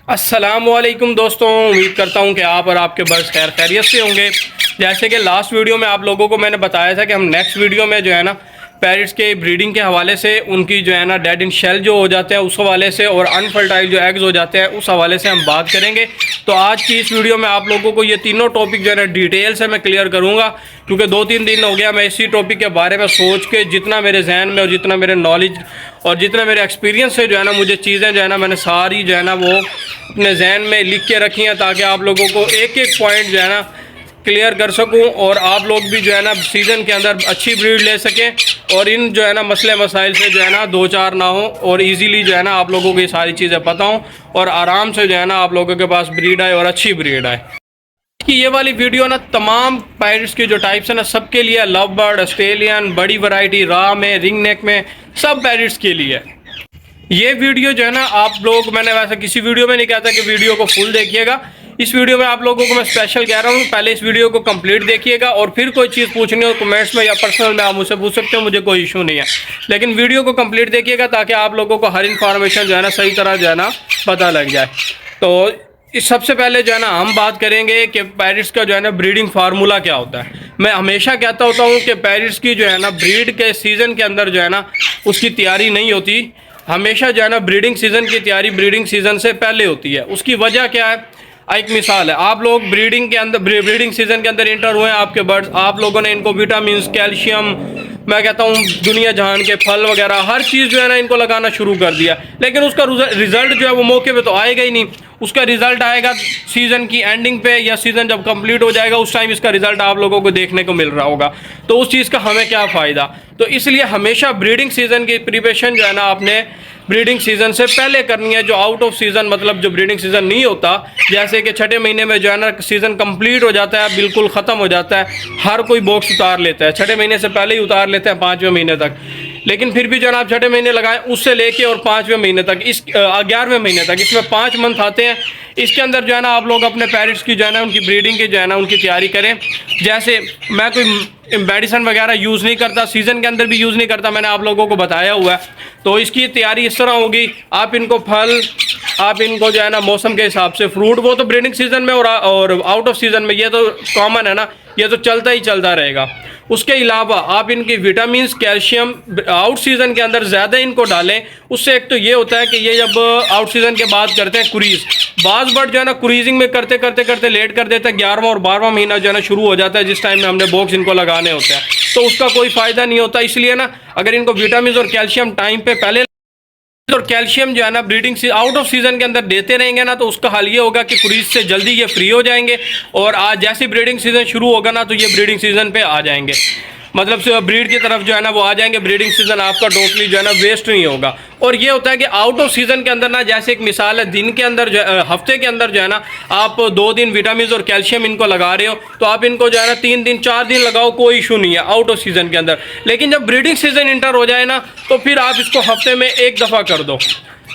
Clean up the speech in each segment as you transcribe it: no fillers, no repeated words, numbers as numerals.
अस्सलामुअलैकुम दोस्तों, उम्मीद करता हूं कि आप और आपके बस खैर खैरियत से होंगे। जैसे कि लास्ट वीडियो में आप लोगों को मैंने बताया था कि हम नेक्स्ट वीडियो में जो है ना पैरट्स के ब्रीडिंग के हवाले से, उनकी जो है ना डेड इन शेल जो हो जाते हैं उस हवाले से, और अनफर्टाइल जो एग्स हो जाते हैं उस हवाले से हम बात करेंगे। तो आज की इस वीडियो में आप लोगों को ये तीनों टॉपिक जो है ना डिटेल से मैं क्लियर करूँगा, क्योंकि 2-3 दिन हो गया मैं इसी टॉपिक के बारे में सोच के, जितना मेरे जहन में और जितना मेरे नॉलेज और जितना मेरे एक्सपीरियंस से जो है ना मुझे चीज़ें जो है ना मैंने सारी जो है ना वो अपने जहन में लिख के रखी हैं, ताकि आप लोगों को एक एक पॉइंट जो है ना क्लियर कर सकूं और आप लोग भी जो है ना सीज़न के अंदर अच्छी ब्रीड ले सकें और इन जो है ना मसले मसाइल से जो है ना दो चार ना हो, और इजीली जो है ना आप लोगों को ये सारी चीज़ें पता हों और आराम से जो है ना आप लोगों के पास ब्रीड आए और अच्छी ब्रीड आए। कि ये वाली वीडियो ना तमाम पैरट्स के जो टाइप्स है ना सबके लिए, लव बर्ड, ऑस्ट्रेलियन, बड़ी वैरायटी, रा में, रिंग नेक में, सब पैरट्स के लिए ये वीडियो जो है ना आप लोग, मैंने वैसे किसी वीडियो में नहीं कहता कि वीडियो को फुल देखिएगा। इस वीडियो में आप लोगों को मैं स्पेशल कह रहा हूँ, पहले इस वीडियो को कंप्लीट देखिएगा और फिर कोई चीज़ पूछनी हो कमेंट्स में या पर्सनल में आप मुझसे पूछ सकते हो, मुझे कोई इशू नहीं है। लेकिन वीडियो को कंप्लीट देखिएगा ताकि आप लोगों को हर इन्फॉर्मेशन जो है ना सही तरह जो है ना पता लग जाए। तो इस सबसे पहले जो है ना हम बात करेंगे कि पैरट्स का जो है ना ब्रीडिंग फार्मूला क्या होता है। मैं हमेशा कहता होता हूँ कि पैरट्स की जो है ना ब्रीड के सीज़न के अंदर जो है ना उसकी तैयारी नहीं होती, हमेशा जो है ना ब्रीडिंग सीज़न की तैयारी ब्रीडिंग सीज़न से पहले होती है। उसकी वजह क्या है? एक मिसाल है, आप लोग ब्रीडिंग के अंदर, ब्रीडिंग सीज़न के अंदर इंटर हुए हैं आपके बर्ड्स, आप लोगों ने इनको विटामिन, कैल्शियम, मैं कहता हूँ दुनिया जहान के फल वगैरह हर चीज़ जो है ना इनको लगाना शुरू कर दिया, लेकिन उसका रिजल्ट जो है वो मौके पे तो आएगा ही नहीं। उसका रिजल्ट आएगा सीज़न की एंडिंग पे, या सीज़न जब कंप्लीट हो जाएगा उस टाइम इसका रिजल्ट आप लोगों को देखने को मिल रहा होगा। तो उस चीज़ का हमें क्या फ़ायदा? तो इसलिए हमेशा ब्रीडिंग सीज़न की प्रिपरेशन जो है ना आपने ब्रीडिंग सीज़न से पहले करनी है। जो आउट ऑफ सीज़न, मतलब जो ब्रीडिंग सीज़न नहीं होता, जैसे कि छठे महीने में जो है ना सीज़न कंप्लीट हो जाता है, बिल्कुल ख़त्म हो जाता है, हर कोई बॉक्स उतार लेता है, छठे महीने से पहले ही उतार लेते हैं 5वें महीने तक। लेकिन फिर भी जो है ना आप छठे महीने लगाएं, उससे लेके और 5वें महीने तक, इस 11वें महीने तक, इसमें 5 मंथ आते हैं। इसके अंदर जो है ना आप लोग अपने पैरट्स की जो है ना उनकी ब्रीडिंग की जो है ना उनकी तैयारी करें। जैसे मैं कोई मेडिसिन वगैरह यूज़ नहीं करता, सीज़न के अंदर भी यूज़ नहीं करता, मैंने आप लोगों को बताया हुआ है। तो इसकी तैयारी इस तरह होगी, आप इनको फल, आप इनको जो है ना मौसम के हिसाब से फ्रूट, वो तो ब्रीडिंग सीज़न में और आउट ऑफ सीज़न में ये तो कॉमन है ना, ये तो चलता ही चलता रहेगा। उसके अलावा आप इनकी विटामिन, कैल्शियम आउट सीज़न के अंदर ज़्यादा इनको डालें। उससे एक तो ये होता है कि ये जब आउट सीज़न के बाद करते हैं क्रूज़, बाज़ बर्ड जो है ना क्रूजिंग में करते करते करते लेट कर देते हैं, 11वां और 12वां महीना जो है ना शुरू हो जाता है, जिस टाइम में हमने बॉक्स इनको लगाने होते हैं, तो उसका कोई फ़ायदा नहीं होता। इसलिए ना अगर इनको विटामिन और कैल्शियम टाइम पे पहले, और कैल्शियम जो है ना ब्रीडिंग से आउट ऑफ सीज़न के अंदर देते रहेंगे ना, तो उसका हल ये होगा कि क्रूज से जल्दी ये फ्री हो जाएंगे, और आज जैसे ब्रीडिंग सीज़न शुरू होगा ना तो ये ब्रीडिंग सीज़न पे आ जाएंगे, मतलब से ब्रीड की तरफ जो है ना वो आ जाएंगे। ब्रीडिंग सीज़न आपका टोटली जो है ना वेस्ट नहीं होगा। और ये होता है कि आउट ऑफ सीज़न के अंदर ना, जैसे एक मिसाल है, दिन के अंदर हफ्ते के अंदर जो है ना आप 2 दिन विटामिन और कैल्शियम इनको लगा रहे हो, तो आप इनको जो है ना 3 दिन 4 दिन लगाओ, कोई इशू नहीं है आउट ऑफ सीज़न के अंदर। लेकिन जब ब्रीडिंग सीज़न इंटर हो जाए ना, तो फिर आप इसको हफ्ते में 1 दफ़ा कर दो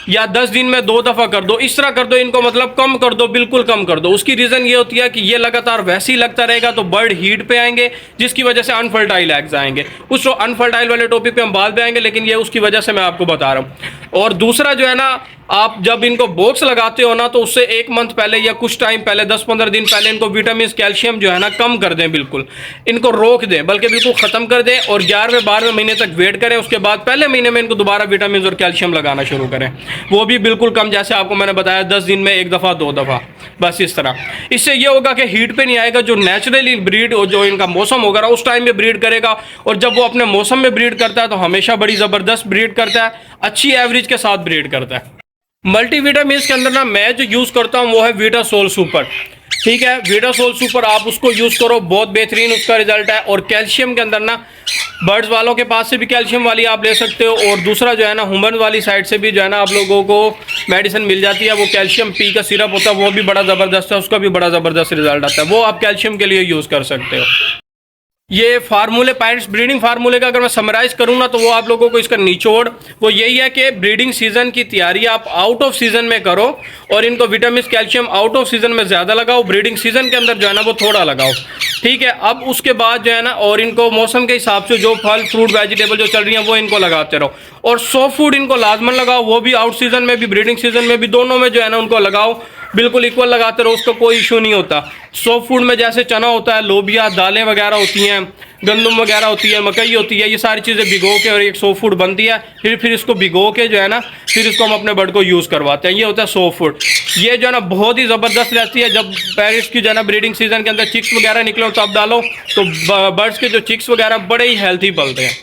या 10 दिन में 2 दफ़ा कर दो, इस तरह कर दो इनको, मतलब कम कर दो, बिल्कुल कम कर दो। उसकी रीज़न ये होती है कि ये लगातार वैसे ही लगता रहेगा तो बर्ड हीट पे आएंगे, जिसकी वजह से अनफर्टाइल एग्स आएंगे। उस अनफर्टाइल वाले टॉपिक पे हम बाद में आएंगे, लेकिन ये उसकी वजह से मैं आपको बता रहा हूँ। और दूसरा जो है ना, आप जब इनको बॉक्स लगाते हो ना, तो उससे 1 मंथ पहले या कुछ टाइम पहले, 10-15 दिन पहले इनको विटामिन, कैल्शियम जो है ना कम कर दें, बिल्कुल इनको रोक दें, बल्कि बिल्कुल ख़त्म कर दें, और 11वें-12वें महीने तक वेट करें। उसके बाद पहले महीने में इनको दोबारा विटामिन और कैल्शियम लगाना शुरू करें, वो भी बिल्कुल कम, जैसे आपको मैंने बताया 10 दिन में 1 दफ़ा 2 दफ़ा, बस इस तरह। इससे ये होगा कि हीट पे नहीं आएगा, जो नेचुरली ब्रीड जो इनका मौसम होगा उस टाइम में ब्रीड करेगा, और जब वो अपने मौसम में ब्रीड करता है तो हमेशा बड़ी ज़बरदस्त ब्रीड करता है, अच्छी एवरेज के साथ ब्रीड करता है। मल्टीविटामिन के अंदर ना मैं जो यूज़ करता हूँ वो है वीटासोल सुपर, ठीक है। वीटासोल सुपर आप उसको यूज़ करो, बहुत बेहतरीन उसका रिजल्ट है। और कैल्शियम के अंदर ना बर्ड्स वालों के पास से भी कैल्शियम वाली आप ले सकते हो, और दूसरा जो है ना ह्यूमन वाली साइड से भी जो है ना आप लोगों को मेडिसिन मिल जाती है, वो कैल्शियम पी का सिरप होता है, वो भी बड़ा ज़बरदस्त है, उसका भी बड़ा ज़बरदस्त रिजल्ट आता है, वो आप कैल्शियम के लिए यूज़ कर सकते हो। ये फार्मूले, पैरेट्स ब्रीडिंग फार्मूले का अगर मैं समराइज करूँ ना, तो वो आप लोगों को इसका निचोड़ वो यही है कि ब्रीडिंग सीजन की तैयारी आप आउट ऑफ सीजन में करो और इनको vitamin calcium out off season में ज़्यादा लगाओ, ब्रीडिंग सीजन के अंदर जो है ना वो थोड़ा लगाओ, ठीक है। अब उसके बाद जो है ना, और इनको मौसम के हिसाब से जो फल फ्रूट वेजिटेबल जो चल रही हैं वो इनको लगाते रहो, और सॉफ्ट फूड इनको लाजमन लगाओ, वो भी आउट सीजन में भी ब्रीडिंग सीजन में भी, दोनों में जो है ना उनको लगाओ, बिल्कुल इक्वल लगाते रहो, उसका कोई इशू नहीं होता। सॉफ्ट फूड में जैसे चना होता है, लोबिया, दालें वगैरह होती हैं, गंदम वगैरह होती है, मकई होती है, ये सारी चीज़ें भिगो के और एक सॉफ्ट फूड बनती है, फिर इसको भिगो के जो है ना फिर इसको हम अपने बर्ड को यूज़ करवाते हैं, ये होता है सॉफ्ट फूड। ये जो है ना बहुत ही ज़बरदस्त रहती है। जब पैरेट्स की जो है ना ब्रीडिंग सीजन के अंदर चिक्स वगैरह निकलो तब डालो, तो बर्ड्स के जो चिक्स वगैरह बड़े ही हेल्थी पलते हैं।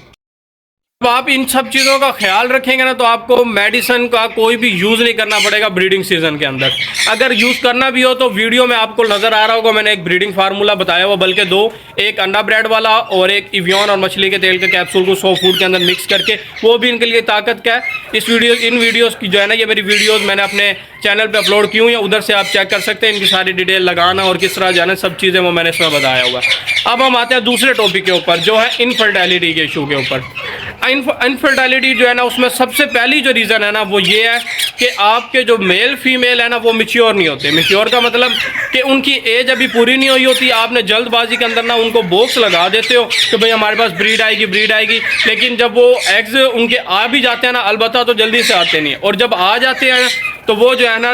अब आप इन सब चीज़ों का ख्याल रखेंगे ना, तो आपको मेडिसिन का कोई भी यूज़ नहीं करना पड़ेगा ब्रीडिंग सीजन के अंदर। अगर यूज़ करना भी हो तो वीडियो में आपको नज़र आ रहा होगा, मैंने एक ब्रीडिंग फार्मूला बताया हुआ, बल्कि दो, एक अंडा ब्रेड वाला और एक इवियन और मछली के तेल के कैप्सूल को सॉफ्ट फूड के अंदर मिक्स करके, वो भी इनके लिए ताकत का है। इन वीडियोज़ की जो है ना, ये मेरी वीडियोज़ मैंने अपने चैनल पर अपलोड की हुई है, उधर से आप चेक कर सकते हैं, इनकी सारी डिटेल लगाना और किस तरह जो है ना सब चीज़ें वो मैंने इसमें बताया हुआ। अब हम आते हैं दूसरे टॉपिक के ऊपर, जो है इनफर्टिलिटी के इशू के ऊपर। इनफर्टिलिटी जो है ना, उसमें सबसे पहली जो रीज़न है ना वो ये है कि आपके जो मेल फीमेल है ना वो मैच्योर नहीं होते। मैच्योर का मतलब कि उनकी एज अभी पूरी नहीं हुई होती, आपने जल्दबाजी के अंदर ना उनको बॉक्स लगा देते हो कि भाई हमारे पास ब्रीड आएगी, लेकिन जब वो एग्स उनके आ भी जाते हैं ना, अलबत्ता तो जल्दी से आते नहीं है, और जब आ जाते हैं तो वो जो है ना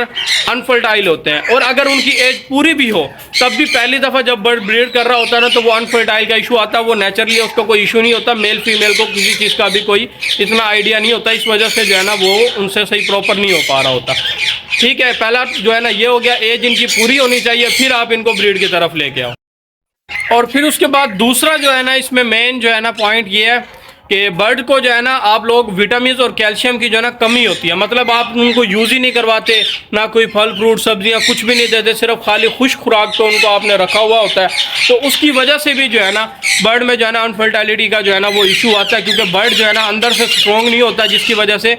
अनफर्टाइल होते हैं। और अगर उनकी एज पूरी भी हो तब भी पहली दफ़ा जब बर्ड ब्रीड कर रहा होता है ना, तो वो अनफर्टाइल का इशू आता है। वो नेचुरली उसका कोई इशू नहीं होता, मेल फीमेल को किसी चीज़ का भी कोई इतना आइडिया नहीं होता, इस वजह से जो है ना वो उनसे सही प्रॉपर नहीं हो पा रहा होता, ठीक है। पहला जो है ना ये हो गया, एज इनकी पूरी होनी चाहिए, फिर आप इनको ब्रीड की तरफ लेके आओ। और फिर उसके बाद दूसरा जो है ना इसमें मेन जो है ना पॉइंट ये है कि बर्ड को जो है ना आप लोग विटामिन और कैल्शियम की जो है ना कमी होती है, मतलब आप उनको यूज़ ही नहीं करवाते, ना कोई फल फ्रूट सब्जियां कुछ भी नहीं देते, सिर्फ खाली खुश खुराक तो उनको आपने रखा हुआ होता है। तो उसकी वजह से भी जो है ना बर्ड में जो है ना अनफर्टिलिटी का जो है ना वो इशू आता है, क्योंकि बर्ड जो है ना अंदर से स्ट्रॉन्ग नहीं होता, जिसकी वजह से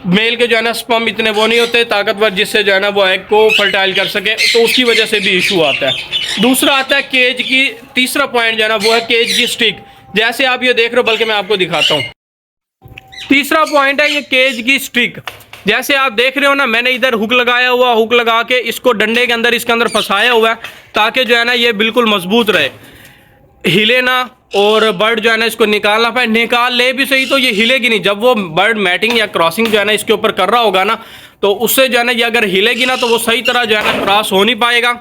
मेल के जो है ना स्पर्म इतने वो नहीं होते ताकतवर, जिससे जो है ना वो एग को फर्टाइल कर सके, तो उसकी वजह से भी इशू आता है। दूसरा आता है केज की, तीसरा पॉइंट जो है ना वो है केज की स्टिक, जैसे आप ये देख रहे हो, बल्कि मैं आपको दिखाता हूँ। तीसरा पॉइंट है ये केज की स्टिक, जैसे आप देख रहे हो ना, मैंने इधर हुक लगाया हुआ, हुक लगा के इसको डंडे के अंदर इसके अंदर फंसाया हुआ है, ताकि जो है ना ये बिल्कुल मजबूत रहे, हिले ना, और बर्ड जो है ना इसको निकालना पाए। निकाल ले भी सही तो ये हिलेगी नहीं, जब वो बर्ड मैटिंग या क्रॉसिंग जो है ना इसके ऊपर कर रहा होगा ना, तो उससे जो है ना ये अगर हिलेगी ना तो वो सही तरह जो है ना क्रॉस हो नहीं पाएगा,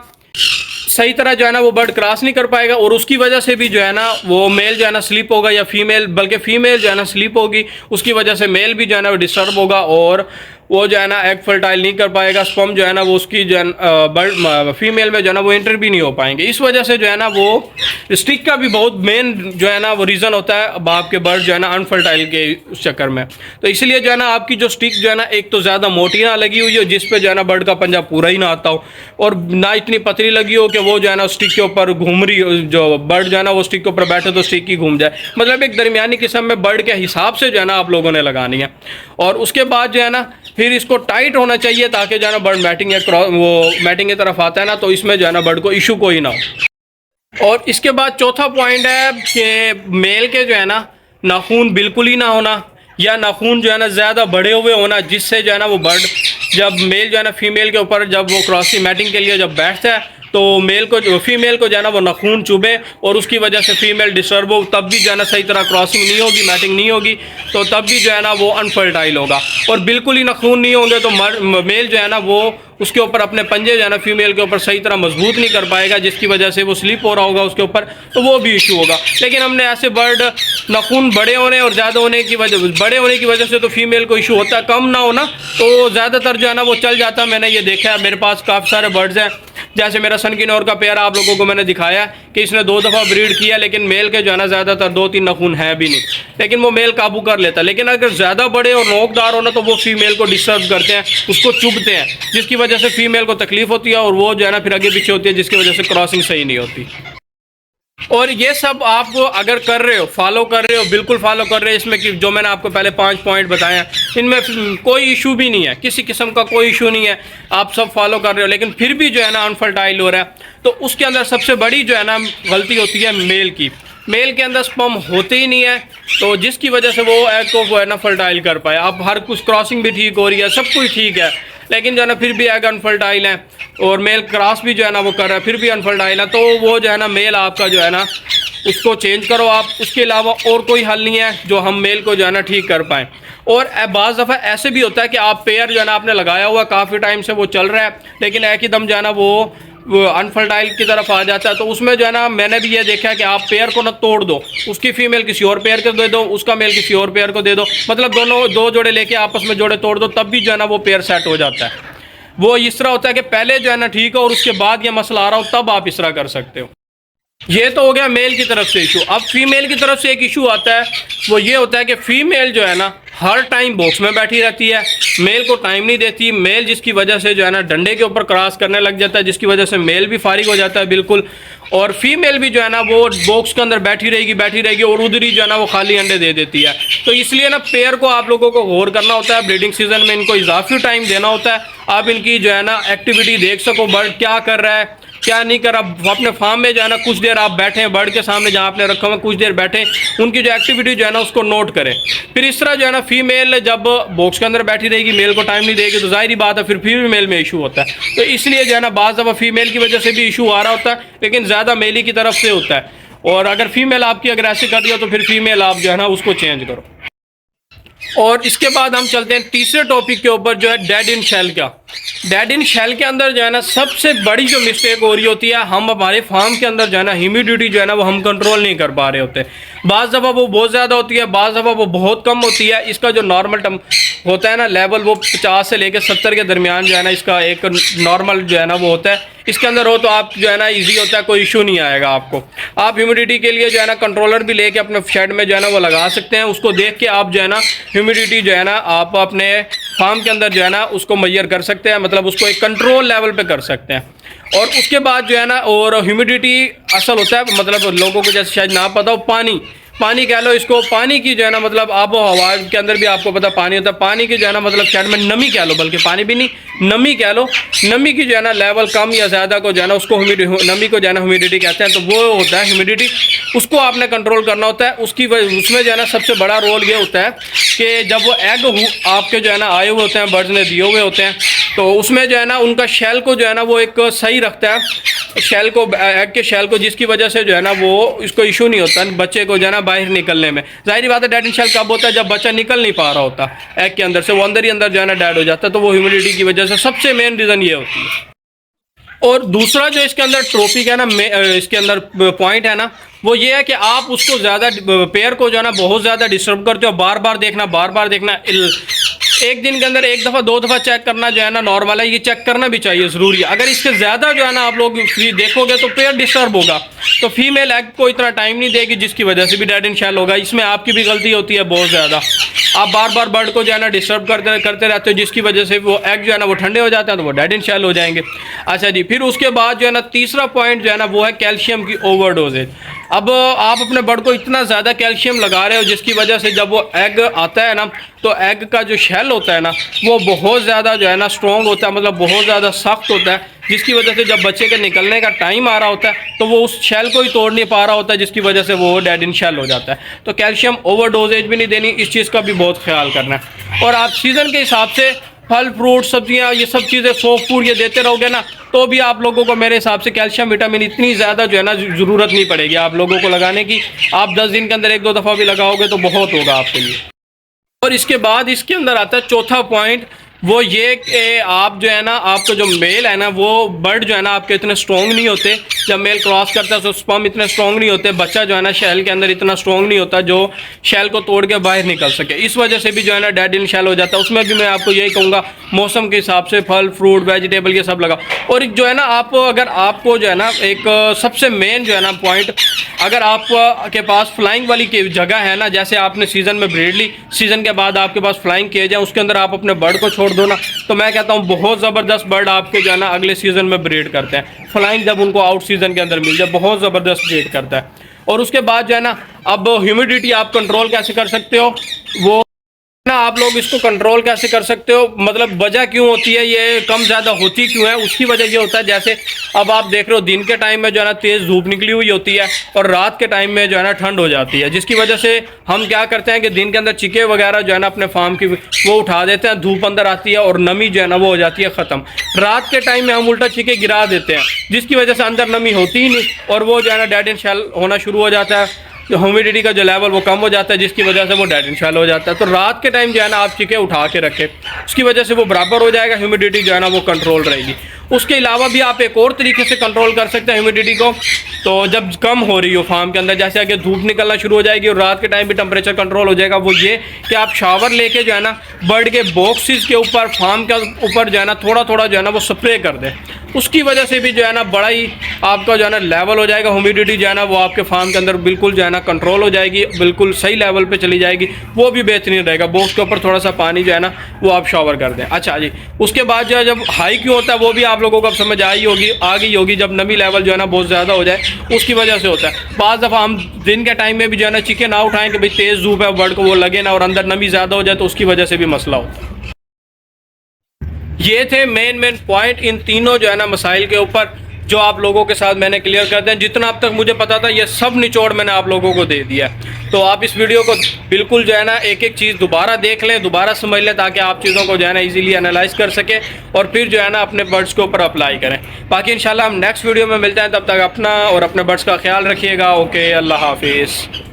सही तरह जो है ना वो बर्ड क्रॉस नहीं कर पाएगा, और उसकी वजह से भी जो है ना वो मेल जो है ना स्लीप होगा, या फीमेल, बल्कि फीमेल जो है ना स्लीप होगी, उसकी वजह से मेल भी जो है ना वो डिस्टर्ब होगा, और वो जो है ना एग फर्टाइल नहीं कर पाएगा, स्पर्म जो है ना वो उसकी जो है बर्ड फीमेल में जो है ना वो एंटर भी नहीं हो पाएंगे। इस वजह से जो है ना वो स्टिक का भी बहुत मेन जो है ना वो रीज़न होता है अब आपके बर्ड जो है ना अनफर्टाइल के उस चक्कर में। तो इसलिए जो है ना आपकी जो स्टिक जो है ना एक तो ज़्यादा मोटी ना लगी हुई हो, जिस पे जो है ना बर्ड का पंजा पूरा ही ना आता हो, और ना इतनी पतली लगी हो कि वो जो है ना स्टिक के ऊपर घूम रही हो, जो बर्ड जो है ना वो स्टिक के ऊपर बैठे तो स्टिक ही घूम जाए, मतलब एक दरमियानी किस्म में बर्ड के हिसाब से जो है ना आप लोगों ने लगानी है। और उसके बाद जो है ना फिर इसको टाइट होना चाहिए, ताकि जो है ना बर्ड मैटिंग या वो मैटिंग की तरफ आता है ना, तो इसमें जो है ना बर्ड को इशू कोई ना हो। और इसके बाद चौथा पॉइंट है कि मेल के जो है ना नाखून बिल्कुल ही ना होना, या नाखून जो है ना ज़्यादा बड़े हुए होना, जिससे जो है ना वो बर्ड जब मेल जो है ना फीमेल के ऊपर जब वो क्रॉसिंग मैटिंग के लिए जब बैठता है, तो मेल को जो फीमेल को जो है ना वो नाखून चुभे और उसकी वजह से फीमेल डिस्टर्ब हो, तब भी जो है ना सही तरह क्रॉसिंग नहीं होगी, मैटिंग नहीं होगी, तो तब भी जो है ना वो अनफर्टाइल होगा। और बिल्कुल ही नाखून नहीं होंगे तो मेल जो है ना वो उसके ऊपर अपने पंजे जो है ना फीमेल के ऊपर सही तरह मजबूत नहीं कर पाएगा, जिसकी वजह से वो स्लिप हो रहा होगा उसके ऊपर, तो वो भी इशू होगा। लेकिन हमने ऐसे बर्ड नाखून बड़े होने और ज़्यादा होने की वजह से तो फीमेल को इशू होता है, कम ना होना तो ज़्यादातर जो है ना वो चल जाता है। मैंने ये देखा है, मेरे पास काफ़ी सारे बर्ड्स हैं, जैसे मेरा सनकिनोर का पेयर आप लोगों को मैंने दिखाया कि इसने 2 दफ़ा ब्रीड किया, लेकिन मेल के जो है ना ज़्यादातर 2-3 नाखून है भी नहीं, लेकिन वो मेल काबू कर लेता है। लेकिन अगर ज़्यादा बड़े और नोकदार हो ना तो वो फीमेल को डिस्टर्ब करते हैं, उसको चुभते हैं, जिसकी वजह से फीमेल को तकलीफ होती है और वो जो है ना फिर आगे पीछे होती है, जिसकी वजह से क्रॉसिंग सही नहीं होती। और ये सब आप अगर कर रहे हो, फॉलो कर रहे हो, बिल्कुल फॉलो कर रहे हो, इसमें कि जो मैंने आपको पहले 5 पॉइंट बताए हैं, इनमें कोई इशू भी नहीं है, किसी किस्म का कोई इशू नहीं है, आप सब फॉलो कर रहे हो, लेकिन फिर भी जो है ना अनफर्टाइल हो रहा है, तो उसके अंदर सबसे बड़ी जो है ना गलती होती है मेल की। मेल के अंदर स्पर्म होते ही नहीं है, तो जिसकी वजह से वो एग को वो है ना फर्टाइल कर पाए। अब हर कुछ क्रॉसिंग भी ठीक हो रही है, सब कुछ ठीक है, लेकिन जो है ना फिर भी एग अनफर्टाइल है, और मेल क्रॉस भी जो है ना वो कर रहा है, फिर भी अनफर्टाइल है। तो वो जो है ना मेल आपका जो है ना उसको चेंज करो आप, उसके अलावा और कोई हल नहीं है जो हम मेल को जो है ना ठीक कर पाएँ। और बाज़ दफ़ा ऐसे भी होता है कि आप पेयर जो है ना आपने लगाया हुआ काफ़ी टाइम से वो चल रहा है, लेकिन एक ही दम जो है ना वो अनफर्टाइल की तरफ आ जाता है। तो उसमें जो है ना मैंने भी ये देखा है कि आप पेयर को ना तोड़ दो, उसकी फीमेल किसी और पेयर को दे दो, उसका मेल किसी और पेयर को दे दो, मतलब दोनों दो जोड़े लेके आपस में जोड़े तोड़ दो, तब भी जो है ना वो पेयर सेट हो जाता है। वो इस तरह होता है कि पहले जो है ना ठीक हो और उसके बाद ये मसला आ रहा हो, तब आप इस तरह कर सकते हो। ये तो हो गया मेल की तरफ से इशू। अब फीमेल की तरफ से एक इशू आता है, वो ये होता है कि फीमेल जो है ना हर टाइम बॉक्स में बैठी रहती है, मेल को टाइम नहीं देती। मेल जिसकी वजह से जो है ना डंडे के ऊपर क्रॉस करने लग जाता है, जिसकी वजह से मेल भी फारिग हो जाता है बिल्कुल, और फीमेल भी जो है ना वो बॉक्स के अंदर बैठी रहेगी और उधर ही जो है ना वो खाली अंडे दे देती है। तो इसलिए ना पेयर को आप लोगों को गौर करना होता है, ब्रीडिंग सीजन में इनको इजाफी टाइम देना होता है। आप इनकी जो है ना एक्टिविटी देख सको, बर्ड क्या कर रहा है क्या नहीं कर रहा। अपने फार्म में जो है ना कुछ देर आप बैठें बर्ड के सामने जहाँ आपने रखा हुआ, कुछ देर बैठें, उनकी जो एक्टिविटी जो है ना उसको नोट करें। फिर इस तरह जो है ना फीमेल जब बॉक्स के अंदर बैठी रहेगी, मेल को टाइम नहीं देगी, तो जाहिर बात है फिर फीमेल में इशू होता है। तो इसलिए जो है ना बाज़ दफ़ा फीमेल की वजह से भी इशू आ रहा होता है, लेकिन ज़्यादा मेल ही की तरफ से होता है। और अगर फीमेल आपकी अग्रेसिव कर रही हो तो फिर फीमेल आप जो है ना उसको चेंज करो। और इसके बाद हम चलते हैं तीसरे टॉपिक के ऊपर, जो है डेड इन शेल का। डेड इन शेल के अंदर जो है ना सबसे बड़ी जो मिस्टेक हो रही होती है, हम हमारे फार्म के अंदर जो है ना ह्यूमिडिटी जो है ना वो हम कंट्रोल नहीं कर पा रहे होते। बाज़ दफ़ा वो बहुत ज़्यादा होती है, बाज़ दफ़ा वो बहुत कम होती है। इसका जो नॉर्मल होता है ना लेवल, वो 50 से लेकर 70 के दरमियान जो है ना इसका एक नॉर्मल जो है ना वो होता है। इसके अंदर हो तो आप जो है ना इजी होता है, कोई इशू नहीं आएगा आपको। आप ह्यूमिडिटी के लिए जो है ना कंट्रोलर भी लेके अपने शेड में जो है ना वो लगा सकते हैं। उसको देख के आप जो है ना ह्यूमिडिटी जो है ना आप अपने फार्म के अंदर जो है ना उसको मेजर कर सकते हैं, मतलब उसको एक कंट्रोल लेवल पे कर सकते हैं। और उसके बाद जो है ना, और ह्यूमिडिटी असल होता है, मतलब लोगों को जैसे शायद ना पता हो, पानी कह लो इसको, पानी की जो है ना मतलब आबो हवा के अंदर भी आपको पता पानी होता है। पानी की जो है ना मतलब शायद में नमी कह लो, बल्कि पानी भी नहीं नमी कह लो, नमी की जो है ना लेवल कम या ज़्यादा को जो है ना उसको नमी को जो है ना ह्यूमिडिटी कहते हैं। तो वो होता है ह्यूमिडिटी, उसको आपने कंट्रोल करना होता है। उसमें जो है ना सबसे बड़ा रोल ये होता है कि जब वो एग आपके जो है ना आए हुए होते हैं, बर्ड्स ने दिए हुए होते हैं, तो उसमें जो है ना उनका शेल को जो है ना वो एक सही रखता है, शेल को, एग के शेल को, जिसकी वजह से जो है ना वो इसको इशू नहीं होता बच्चे को जो है ना बाहर निकलने में। जाहिर बात है डेड इन शेल कब होता है, जब बच्चा निकल नहीं पा रहा होता एग के अंदर से, वो अंदर ही अंदर जो है ना डेड हो जाता है। तो वो ह्यूमिडिटी की वजह से सबसे मेन रीज़न ये होती है। और दूसरा जो इसके अंदर ट्रॉफिक है ना, इसके अंदर पॉइंट है ना, वो ये है कि आप उसको ज़्यादा पेयर को जो है ना बहुत ज़्यादा डिस्टर्ब करते हो, बार बार देखना। एक दिन के अंदर एक दफ़ा दो दफ़ा चेक करना जो है ना नॉर्मल है, ये चेक करना भी चाहिए, ज़रूरी है। अगर इसके ज़्यादा जो है ना आप लोग फ्री देखोगे तो पेयर डिस्टर्ब होगा, तो फीमेल एग को इतना टाइम नहीं देगी, जिसकी वजह से भी डेड इन शेल होगा। इसमें आपकी भी गलती होती है बहुत ज़्यादा, आप बार बार बर्ड को जो है ना डिस्टर्ब करते रहते हो, जिसकी वजह से वो एग जो है ना वो ठंडे हो जाते हैं, तो वो डेड इन शेल हो जाएंगे। अच्छा जी, फिर उसके बाद जो है ना तीसरा पॉइंट जो है ना वो है कैल्शियम की ओवरडोजेज। अब आप अपने बर्ड को इतना ज़्यादा कैल्शियम लगा रहे हो, जिसकी वजह से जब वो एग आता है ना, तो एग का जो शेल होता है ना वो बहुत ज़्यादा जो है ना स्ट्रॉन्ग होता है, मतलब बहुत ज़्यादा सख्त होता है, जिसकी वजह से जब बच्चे के निकलने का टाइम आ रहा होता है तो वो उस शेल को ही तोड़ नहीं पा रहा होता है, जिसकी वजह से वो डेड इन शेल हो जाता है। तो कैल्शियम ओवरडोजेज भी नहीं देनी, इस चीज़ का भी बहुत ख्याल करना है। और आप सीज़न के हिसाब से फल फ्रूट सब्जियां ये सब चीज़ें सॉफ्ट फूड ये देते रहोगे ना, तो भी आप लोगों को मेरे हिसाब से कैल्शियम विटामिन इतनी ज़्यादा जो है ना ज़रूरत नहीं पड़ेगी आप लोगों को लगाने की। आप 10 दिन के अंदर एक दो दफ़ा भी लगाओगे तो बहुत होगा आपके लिए। और इसके बाद इसके अंदर आता है चौथा पॉइंट, वो ये कि आप जो है ना आपका जो मेल है ना, वो बर्ड जो है ना आपके इतने स्ट्रॉन्ग नहीं होते। जब मेल क्रॉस करता है तो स्पर्म इतने स्ट्रॉन्ग नहीं होते, बच्चा जो है ना शेल के अंदर इतना स्ट्रॉन्ग नहीं होता जो शेल को तोड़ के बाहर निकल सके। इस वजह से भी जो है ना डेड इन शेल हो जाता है। उसमें भी मैं आपको यही कहूँगा मौसम के हिसाब से फल फ्रूट वेजिटेबल ये सब लगाओ। और जो है ना आप अगर आपको जो है ना एक सबसे मेन जो है ना पॉइंट, अगर आप के पास फ्लाइंग वाली की जगह है ना, जैसे आपने सीज़न में ब्रीड ली, सीज़न के बाद आपके पास फ्लाइंग किए जाए, उसके अंदर आप अपने बर्ड को छोड़ दो ना, तो मैं कहता हूँ बहुत ज़बरदस्त बर्ड आपके जो है ना अगले सीज़न में ब्रीड करते हैं। फ्लाइंग जब उनको आउट सीज़न के अंदर मिल जाए, बहुत ज़बरदस्त ब्रीड करता है। और उसके बाद जो है ना अब ह्यूमिडिटी आप कंट्रोल कैसे कर सकते हो, वो ना आप लोग इसको कंट्रोल कैसे कर सकते हो, मतलब वजह क्यों होती है, ये कम ज़्यादा होती क्यों है, उसकी वजह ये होता है जैसे अब आप देख रहे हो दिन के टाइम में जो है ना तेज़ धूप निकली हुई होती है और रात के टाइम में जो है ना ठंड हो जाती है, जिसकी वजह से हम क्या करते हैं कि दिन के अंदर चिके वगैरह जो है ना अपने फार्म की वो उठा देते हैं, धूप अंदर आती है और नमी जो है ना वो हो जाती है ख़त्म। रात के टाइम में हम उल्टा चिके गिरा देते हैं, जिसकी वजह से अंदर नमी होती ही नहीं और वो जो है ना डेड एंड शेल होना शुरू हो जाता है, ह्यूमिडिटी का जो लेवल वो कम हो जाता है, जिसकी वजह से वो डेड एंड शेल हो जाता है। तो रात के टाइम जो है ना आप चिके उठा के रखें, उसकी वजह से वो बराबर हो जाएगा, ह्यूमिडिटी जो है ना वो कंट्रोल रहेगी। उसके अलावा भी आप एक और तरीके से कंट्रोल कर सकते हैं ह्यूमिडिटी को, तो जब कम हो रही हो फार्म के अंदर, जैसे अगर धूप निकलना शुरू हो जाएगी और रात के टाइम भी टेम्परेचर कंट्रोल हो जाएगा, वो ये कि आप शावर लेके जो है ना बर्ड के बॉक्सेस के ऊपर, फार्म के ऊपर जो है ना थोड़ा थोड़ा जो है ना वो स्प्रे कर दें, उसकी वजह से भी जो है ना बड़ा ही आपका जो है ना लेवल हो जाएगा, ह्यूमिडिटी जो है ना वो आपके फार्म के अंदर बिल्कुल जो है ना कंट्रोल हो जाएगी, बिल्कुल सही लेवल पे चली जाएगी, वो भी बेहतरीन रहेगा। बॉक्स के ऊपर थोड़ा सा पानी जो है ना वो आप शावर कर दें। अच्छा जी, उसके बाद जो है जब हाई क्यों होता है वो भी आप लोगों को अब समझ आ गई होगी, जब नमी लेवल जो है ना बहुत ज़्यादा हो जाए उसकी वजह से होता है। बाज़ दफ़ा हम दिन के टाइम में भी जो है ना चिकन ना उठाएं कि भाई तेज़ धूप है, बर्ड को वो लगे ना और अंदर नमी ज़्यादा हो जाए, तो उसकी वजह से भी मसला होता है। ये थे मेन पॉइंट इन तीनों जो है ना मसाइल के ऊपर, जो आप लोगों के साथ मैंने क्लियर कर दिया। जितना अब तक मुझे पता था ये सब निचोड़ मैंने आप लोगों को दे दिया। तो आप इस वीडियो को बिल्कुल जो है ना एक एक चीज़ दोबारा देख लें, दोबारा समझ लें, ताकि आप चीज़ों को जो है ना इजीली एनालाइज कर सकें और फिर जो है ना अपने बर्ड्स के ऊपर अप्लाई करें। बाकी इंशाल्लाह हम नेक्स्ट वीडियो में मिलते हैं, तब तक अपना और अपने बर्ड्स का ख्याल रखिएगा। ओके, अल्लाह हाफिज़।